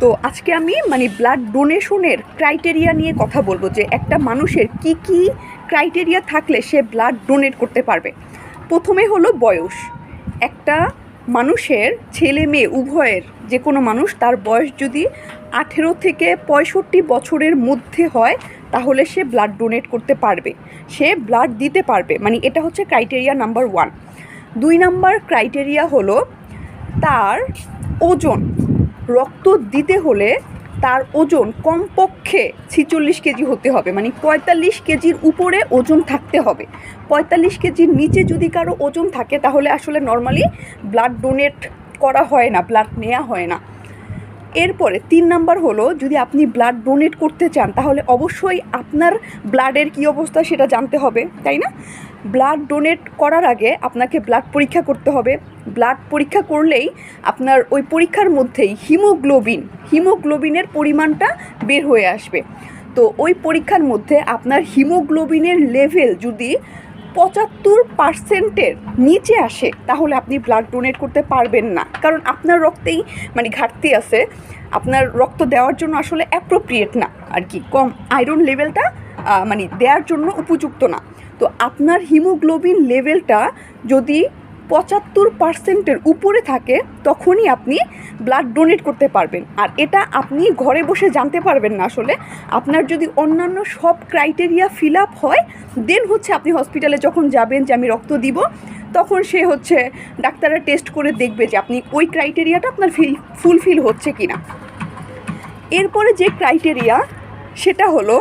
তো আজকে আমি ব্লাড ডোনেশনের ক্রাইটেরিয়া নিয়ে কথা বলবো যে একটা মানুষের কি কি ক্রাইটেরিয়া থাকলে সে ব্লাড ডোনেট করতে পারবে। প্রথমে হলো বয়স। একটা মানুষের ছেলে মেয়ে উভয়ের যে কোনো মানুষ তার বয়স যদি 18 থেকে 65 বছরের মধ্যে হয় তাহলে সে ব্লাড ডোনেট করতে পারবে, সে ব্লাড দিতে পারবে। এটা হচ্ছে ক্রাইটেরিয়া নাম্বার 1। 2 নাম্বার ক্রাইটেরিয়া হলো তার ওজন। রক্ত দিতে হলে তার ওজন কমপক্ষে 46 কেজি হতে হবে, 45 কেজির উপরে ওজন থাকতে হবে। 45 কেজির নিচে যদি কারো ওজন থাকে তাহলে আসলে নর্মালি ব্লাড ডোনেট করা হয় না, ব্লাড নেওয়া হয় না। এরপরে 3 নাম্বার হলো যদি আপনি ব্লাড ডোনেট করতে চান তাহলে অবশ্যই আপনার ব্লাডের কী অবস্থা সেটা জানতে হবে, তাই না? ব্লাড ডোনেট করার আগে আপনাকে ব্লাড পরীক্ষা করতে হবে। ব্লাড পরীক্ষা করলেই আপনার ওই পরীক্ষার মধ্যেই হিমোগ্লোবিনের পরিমাণটা বের হয়ে আসবে। তো ওই পরীক্ষার মধ্যে আপনার হিমোগ্লোবিনের লেভেল যদি 75%-এর নিচে আসে তাহলে আপনি ব্লাড ডোনেট করতে পারবেন না, কারণ আপনার রক্তেই ঘাটতি আছে। আপনার রক্ত দেওয়ার জন্য আসলে অ্যাপ্রোপ্রিয়েট না আর কি, কম আয়রন লেভেলটা দেওয়ার জন্য উপযুক্ত না। তো আপনার হিমোগ্লোবিন লেভেলটা যদি 75%-এর উপরে থাকে তখনই আপনি ব্লাড ডোনেট করতে পারবেন। আর এটা আপনি ঘরে বসে জানতে পারবেন না, আসলে আপনার যদি অন্যান্য সব ক্রাইটেরিয়া ফিল আপ হয় দেন আপনি হসপিটালে যখন যাবেন যে আমি রক্ত দিব, তখন ডাক্তাররা টেস্ট করে দেখবে যে আপনি ওই ক্রাইটেরিয়াটা আপনার ফুলফিল হচ্ছে কি না। এরপরে যে ক্রাইটেরিয়া সেটা হলো